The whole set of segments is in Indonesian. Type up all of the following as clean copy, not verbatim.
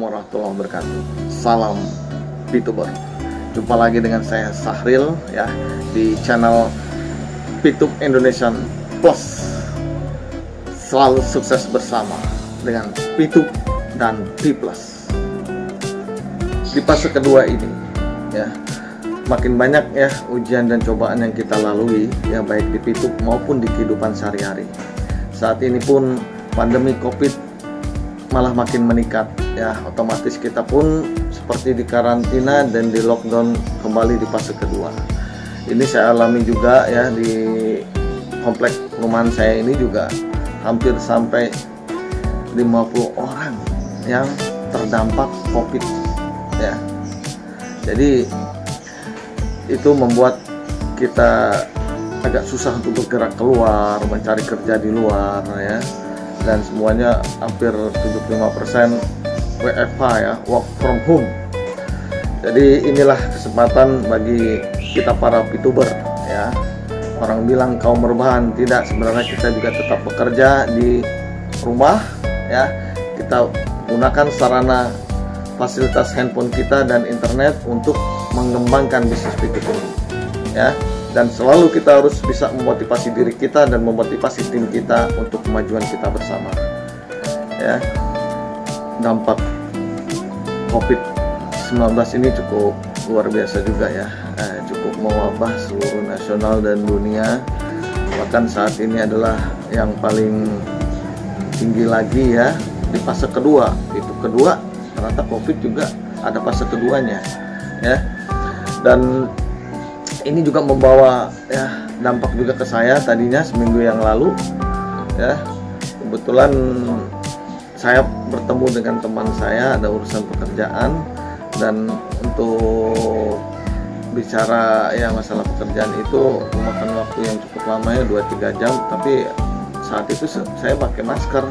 warahmatullahi wabarakatuh. Salam Pituber. Jumpa lagi dengan saya Sahril ya di channel Pitup Indonesian Plus. Selalu sukses bersama dengan Pitup dan P Plus. Di fase kedua ini ya, makin banyak ya ujian dan cobaan yang kita lalui ya, baik di Pitup maupun di kehidupan sehari-hari. Saat ini pun pandemi Covid malah makin meningkat ya, otomatis kita pun seperti di karantina dan di lockdown kembali di fase kedua. Ini saya alami juga ya, di komplek perumahan saya ini juga hampir sampai 50 orang yang terdampak Covid ya. Jadi itu membuat kita agak susah untuk bergerak keluar, mencari kerja di luar ya. Dan semuanya hampir 75% WFH ya, work from home. Jadi inilah kesempatan bagi kita para Pituber ya. Orang bilang kaum rebahan, tidak, sebenarnya kita juga tetap bekerja di rumah ya. Kita gunakan sarana fasilitas handphone kita dan internet untuk mengembangkan bisnis Pitup ini ya. Dan selalu kita harus bisa memotivasi diri kita dan memotivasi tim kita untuk kemajuan kita bersama ya. Dampak Covid-19 ini cukup luar biasa juga ya, cukup mewabah seluruh nasional dan dunia. Bahkan saat ini adalah yang paling tinggi lagi ya di fase kedua. Itu kedua, ternyata Covid juga ada fase keduanya ya. Dan ini juga membawa ya dampak juga ke saya. Tadinya seminggu yang lalu ya, kebetulan saya bertemu dengan teman saya, ada urusan pekerjaan, dan untuk bicara ya masalah pekerjaan itu memakan waktu yang cukup lama ya, 2-3 jam. Tapi saat itu saya pakai masker,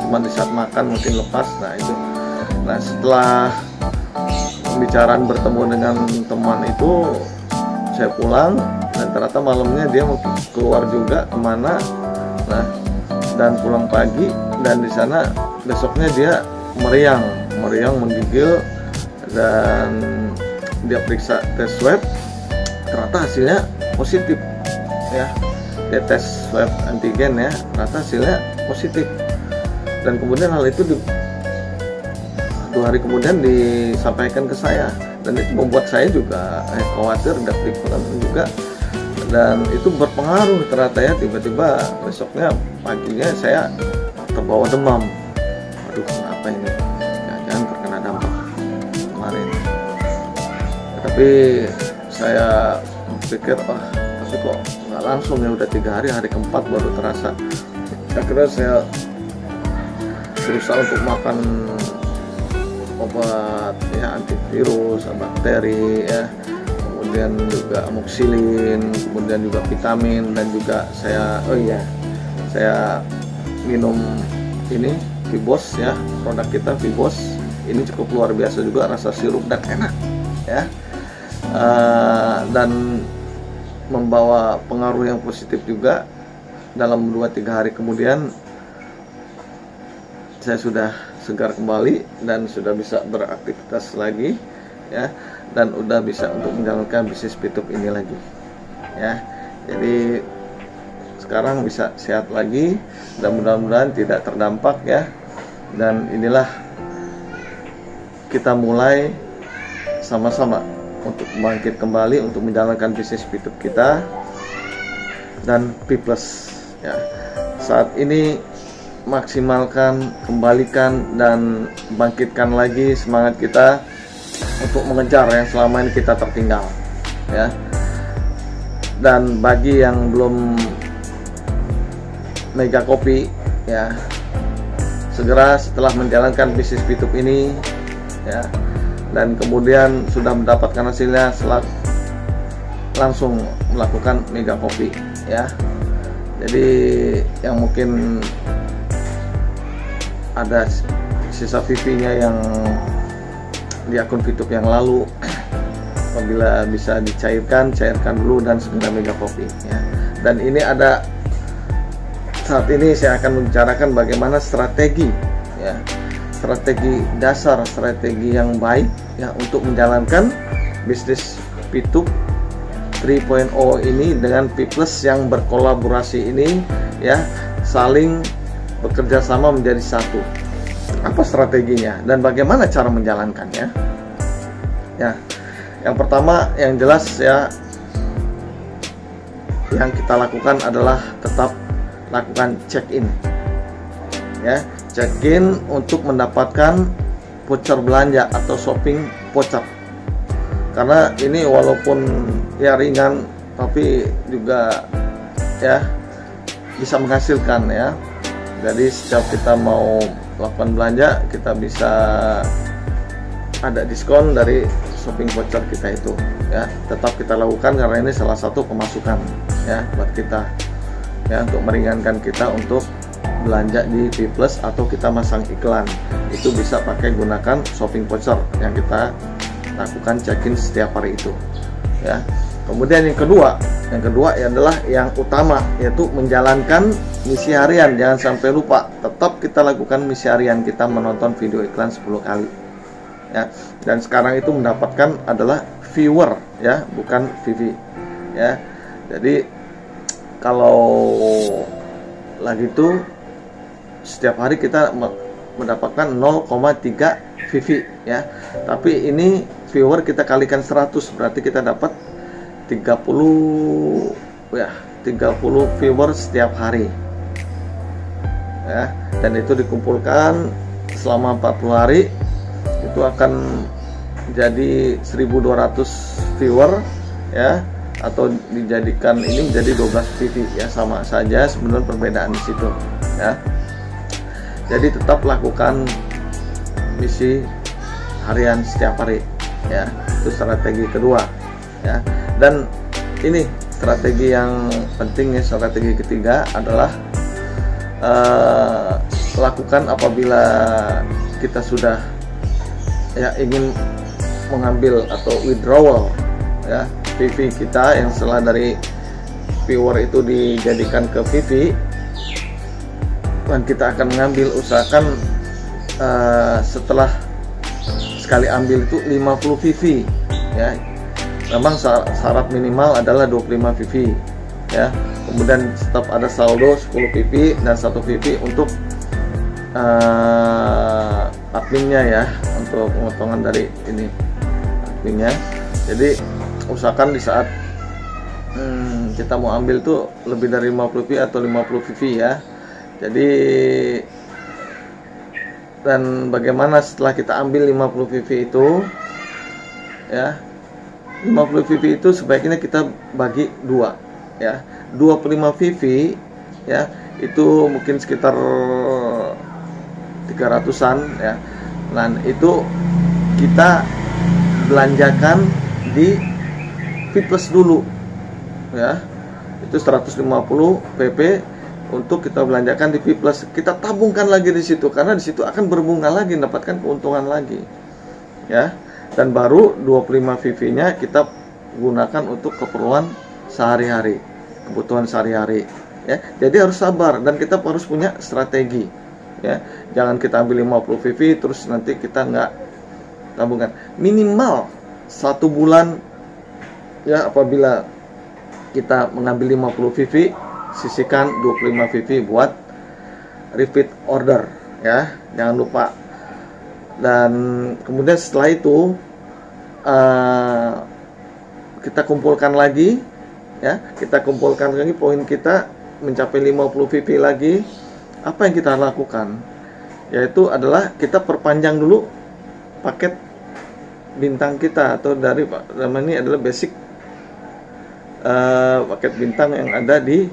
cuma di saat makan mungkin lepas. Nah itu, nah setelah pembicaraan bertemu dengan teman itu, saya pulang dan ternyata malamnya dia mau keluar juga kemana, nah dan pulang pagi, dan di sana besoknya dia meriang menggigil, dan dia periksa tes swab, ternyata hasilnya positif ya. Dia tes swab antigen ya, ternyata hasilnya positif. Dan kemudian hal itu 2 hari kemudian disampaikan ke saya, dan itu membuat saya juga khawatir dan pikiran juga, dan itu berpengaruh ternyata ya. Tiba-tiba besoknya paginya saya terbawa demam. Aduh, kenapa ini? Jangan terkena dampak kemarin. Tapi saya pikir, tapi kok nggak langsung ya, udah 3 hari, hari keempat baru terasa. Akhirnya saya berusaha untuk makan obat ya, antivirus, bakteri ya, kemudian juga amoxicillin, kemudian juga vitamin, dan juga saya minum ini Vibos ya, produk kita Vibos. Ini cukup luar biasa juga, rasa sirup dan enak ya, dan membawa pengaruh yang positif juga. Dalam 2-3 hari kemudian saya sudah segar kembali dan sudah bisa beraktivitas lagi ya, dan udah bisa untuk menjalankan bisnis Pitup ini lagi ya. Jadi sekarang bisa sehat lagi dan mudah-mudahan tidak terdampak ya. Dan inilah kita mulai sama-sama untuk bangkit kembali untuk menjalankan bisnis Pitup kita dan P Plus ya. Saat ini maksimalkan, kembalikan, dan bangkitkan lagi semangat kita untuk mengejar yang selama ini kita tertinggal ya. Dan bagi yang belum Mega Kopi ya, segera setelah menjalankan bisnis Pitup ini ya, dan kemudian sudah mendapatkan hasilnya, langsung melakukan Mega Kopi ya. Jadi yang mungkin ada sisa VP-nya yang di akun Pitup yang lalu, apabila bisa cairkan dulu dan segera Mega Kopi ya. Dan ini ada, saat ini saya akan membicarakan bagaimana strategi ya strategi dasar, strategi yang baik ya untuk menjalankan bisnis P2 3.0 ini dengan P+ yang berkolaborasi ini ya, saling bekerja sama menjadi satu. Apa strateginya dan bagaimana cara menjalankannya? Ya, yang pertama yang jelas ya, yang kita lakukan adalah tetap lakukan check-in ya, check-in untuk mendapatkan voucher belanja atau shopping voucher. Karena ini walaupun ya ringan tapi juga ya bisa menghasilkan ya. Jadi setiap kita mau lakukan belanja, kita bisa ada diskon dari shopping voucher kita itu ya. Tetap kita lakukan karena ini salah satu pemasukan ya buat kita ya, untuk meringankan kita untuk belanja di P+ atau kita masang iklan. Itu bisa pakai gunakan shopping voucher yang kita lakukan check-in setiap hari itu ya. Kemudian yang kedua adalah yang utama, yaitu menjalankan misi harian. Jangan sampai lupa, tetap kita lakukan misi harian, kita menonton video iklan 10 kali ya. Dan sekarang itu mendapatkan adalah viewer ya, bukan VV ya. Jadi kalau lagi itu setiap hari kita mendapatkan 0,3 VV ya. Tapi ini viewer kita kalikan 100, berarti kita dapat 30 viewer setiap hari ya. Dan itu dikumpulkan selama 40 hari, itu akan jadi 1200 viewer ya, atau dijadikan ini menjadi 12 VV ya, sama saja sebenarnya perbedaan di situ ya. Jadi tetap lakukan misi harian setiap hari ya, itu strategi kedua ya. Dan ini strategi yang penting ya, strategi ketiga adalah lakukan apabila kita sudah ya ingin mengambil atau withdrawal ya VV kita yang setelah dari viewer itu dijadikan ke VV, dan kita akan mengambil, usahakan setelah sekali ambil itu 50 VV ya. Memang syarat minimal adalah 25 VV ya. Kemudian tetap ada saldo 10 VV dan 1 VV untuk adminnya ya, untuk pemotongan dari ini adminnya. Jadi usahakan di saat kita mau ambil tuh lebih dari 50 VV atau 50 VV ya. Jadi, dan bagaimana setelah kita ambil 50 VV itu ya, 50 VV itu sebaiknya kita bagi dua ya. 25 VV ya, itu mungkin sekitar 300-an ya. Nah, itu kita belanjakan di P+ dulu ya. Itu 150 PP untuk kita belanjakan di P+. Kita tabungkan lagi di situ, karena di situ akan berbunga lagi, mendapatkan keuntungan lagi ya. Dan baru 25 VV-nya kita gunakan untuk keperluan sehari-hari, kebutuhan sehari-hari ya. Jadi harus sabar dan kita harus punya strategi ya. Jangan kita ambil 50 VV terus nanti kita nggak tabungkan. Minimal 1 bulan ya, apabila kita mengambil 50 VV, sisihkan 25 VV buat repeat order ya, jangan lupa. Dan kemudian setelah itu kita kumpulkan lagi ya, kita kumpulkan lagi poin kita mencapai 50 VV lagi. Apa yang kita lakukan? Yaitu adalah kita perpanjang dulu paket bintang kita, atau dari namanya ini adalah basic paket bintang yang ada di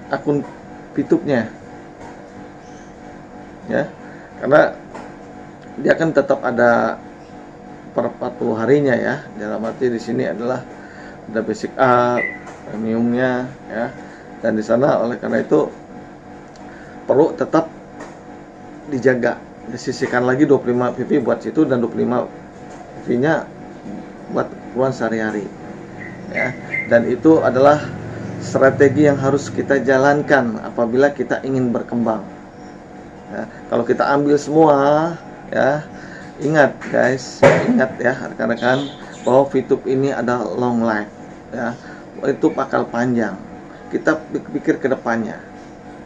akun YouTube-nya ya, karena dia akan tetap ada per 40 harinya ya. Dalam arti di sini adalah ada basic A, premiumnya ya, dan di sana oleh karena itu perlu tetap dijaga, disisihkan lagi 25 VV buat situ dan 25 VV-nya buat keperluan sehari-hari ya. Dan itu adalah strategi yang harus kita jalankan apabila kita ingin berkembang ya. Kalau kita ambil semua ya, ingat guys, ingat ya rekan-rekan, bahwa VTube ini ada long life ya, itu bakal panjang. Kita pikir ke depannya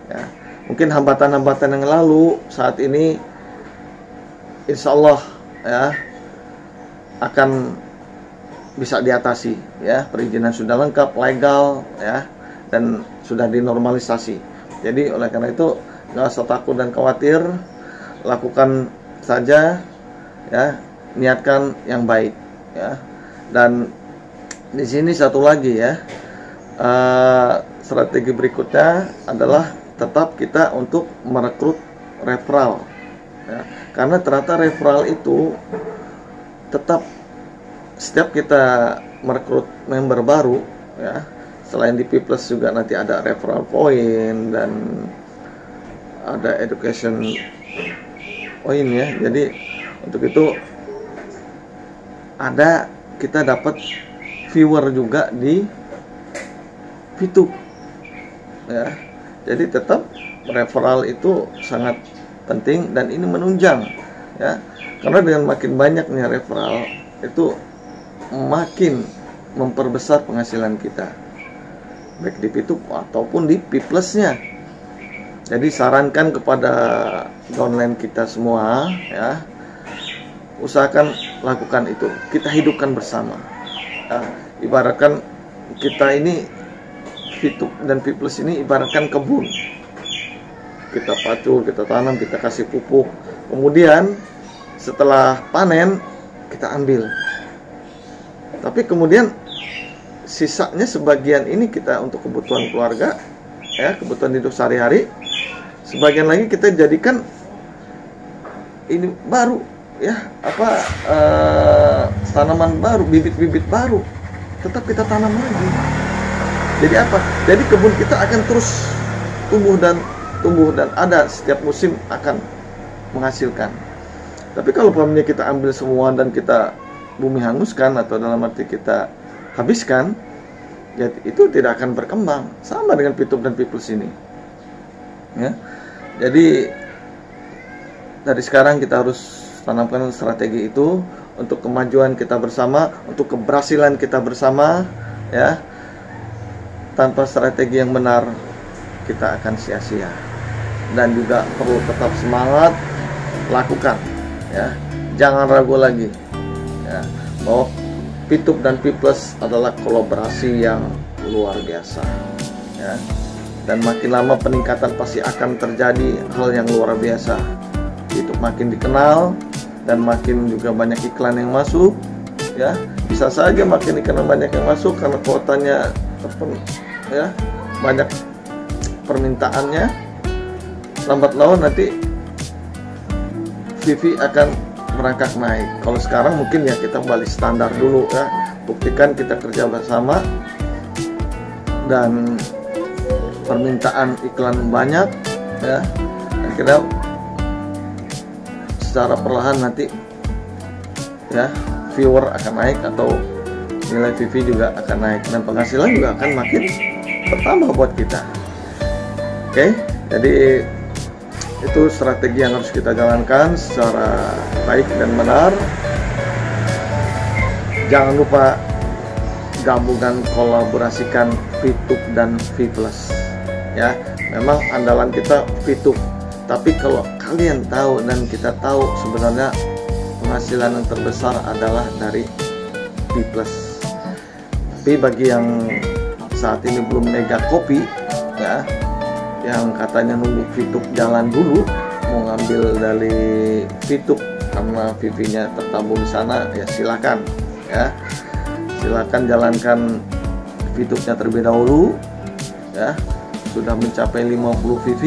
ya. Mungkin hambatan-hambatan yang lalu saat ini insya Allah ya akan bisa diatasi ya. Perizinan sudah lengkap, legal ya, dan sudah dinormalisasi. Jadi oleh karena itu nggak usah takut dan khawatir, lakukan saja ya, niatkan yang baik ya. Dan di sini satu lagi ya, strategi berikutnya adalah tetap kita untuk merekrut referral ya. Karena ternyata referral itu tetap, setiap kita merekrut member baru ya, selain di P+ juga nanti ada referral point dan ada education point ya. Jadi untuk itu ada, kita dapat viewer juga di VTube ya. Jadi tetap referral itu sangat penting dan ini menunjang ya. Karena dengan makin banyaknya referral itu makin memperbesar penghasilan kita, baik di VTube ataupun di P+ nya. Jadi sarankan kepada downline kita semua ya, usahakan lakukan itu, kita hidupkan bersama ya. Ibaratkan kita ini VTube dan P+ ini ibaratkan kebun, kita pacul, kita tanam, kita kasih pupuk, kemudian setelah panen kita ambil, tapi kemudian sisanya sebagian ini kita untuk kebutuhan keluarga ya, kebutuhan hidup sehari-hari, sebagian lagi kita jadikan ini baru ya, tanaman baru, bibit-bibit baru tetap kita tanam lagi. Jadi apa? Jadi kebun kita akan terus tumbuh dan ada setiap musim akan menghasilkan. Tapi kalau umpamanya kita ambil semua dan kita bumi hanguskan atau dalam arti kita habiskan, ya itu tidak akan berkembang. Sama dengan VTube dan P+ ini. Ya. Jadi dari sekarang kita harus tanamkan strategi itu untuk kemajuan kita bersama, untuk keberhasilan kita bersama ya. Tanpa strategi yang benar kita akan sia-sia. Dan juga perlu tetap semangat, lakukan ya. Jangan ragu lagi ya, bahwa VTube dan P+ adalah kolaborasi yang luar biasa ya. Dan makin lama peningkatan pasti akan terjadi hal yang luar biasa. VTube makin dikenal dan makin juga banyak iklan yang masuk ya. Bisa saja makin iklan banyak yang masuk karena kuotanya ya, banyak permintaannya, lambat laun nanti VV akan merangkak naik. Kalau sekarang mungkin ya kita balik standar dulu ya, buktikan kita kerja bersama dan permintaan iklan banyak ya, akhirnya secara perlahan nanti ya viewer akan naik atau nilai VV juga akan naik dan penghasilan juga akan makin bertambah buat kita. Oke, jadi itu strategi yang harus kita jalankan secara baik dan benar. Jangan lupa gabungan kolaborasikan VTube dan V+ ya. Memang andalan kita VTube, tapi kalau kalian tahu dan kita tahu sebenarnya penghasilan yang terbesar adalah dari P+. Tapi bagi yang saat ini belum mega kopi ya, yang katanya nunggu VTube jalan dulu, mau ngambil dari VTube karena VV-nya tertabung di sana, ya silakan ya, silakan jalankan VTube-nya terlebih dahulu ya. Sudah mencapai 50 VV,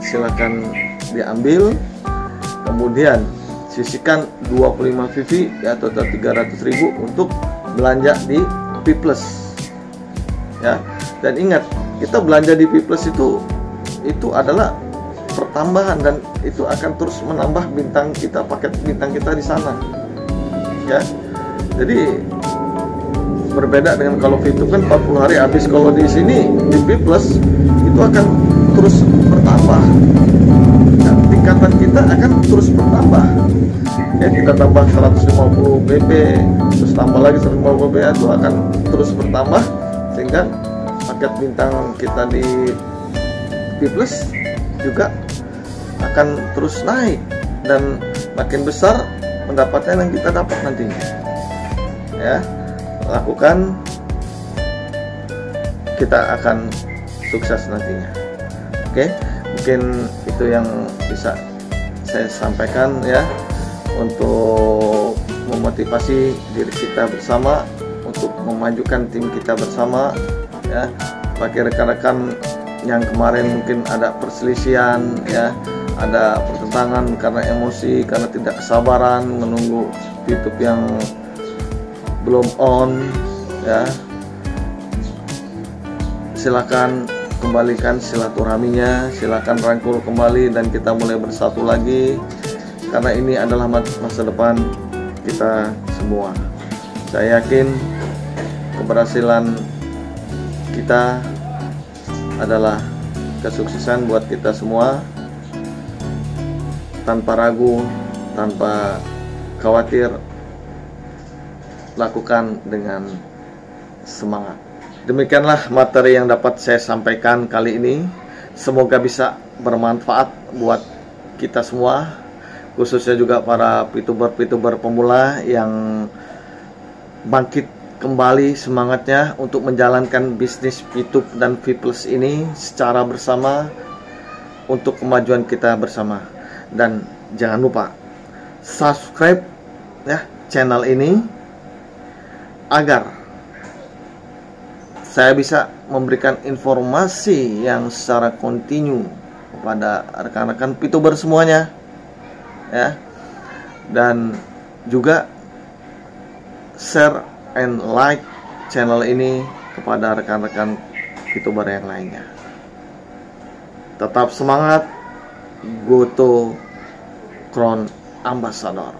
silakan diambil, kemudian sisihkan 25 VV ya, total 300.000 untuk belanja di P+ ya. Dan ingat, kita belanja di P+ itu adalah pertambahan dan itu akan terus menambah bintang kita, paket bintang kita di sana ya. Jadi berbeda dengan kalau VTube kan 40 hari habis, kalau di sini di P+ itu akan terus bertambah bertambah dan tingkatan kita akan terus bertambah ya. Kita tambah 150 BB, terus tambah lagi 150 BB, itu akan terus bertambah sehingga paket bintang kita di Plus juga akan terus naik dan makin besar pendapatan yang kita dapat nantinya ya. Lakukan, kita akan sukses nantinya. Oke, mungkin itu yang bisa saya sampaikan ya, untuk memotivasi diri kita bersama untuk memajukan tim kita bersama ya. Bagi rekan-rekan yang kemarin mungkin ada perselisihan ya, ada pertentangan karena emosi, karena tidak kesabaran menunggu YouTube yang belum on ya, silakan kembalikan silaturahminya, silakan rangkul kembali dan kita mulai bersatu lagi, karena ini adalah masa depan kita semua. Saya yakin keberhasilan kita adalah kesuksesan buat kita semua, tanpa ragu, tanpa khawatir, lakukan dengan semangat. Demikianlah materi yang dapat saya sampaikan kali ini. Semoga bisa bermanfaat buat kita semua, khususnya juga para VTuber pemula yang bangkit kembali semangatnya untuk menjalankan bisnis VTube dan V+ ini secara bersama untuk kemajuan kita bersama. Dan jangan lupa subscribe ya channel ini agar saya bisa memberikan informasi yang secara kontinu kepada rekan-rekan VTuber semuanya ya, dan juga share and like channel ini kepada rekan-rekan VTuber yang lainnya. Tetap semangat, Goto Crown Ambassador.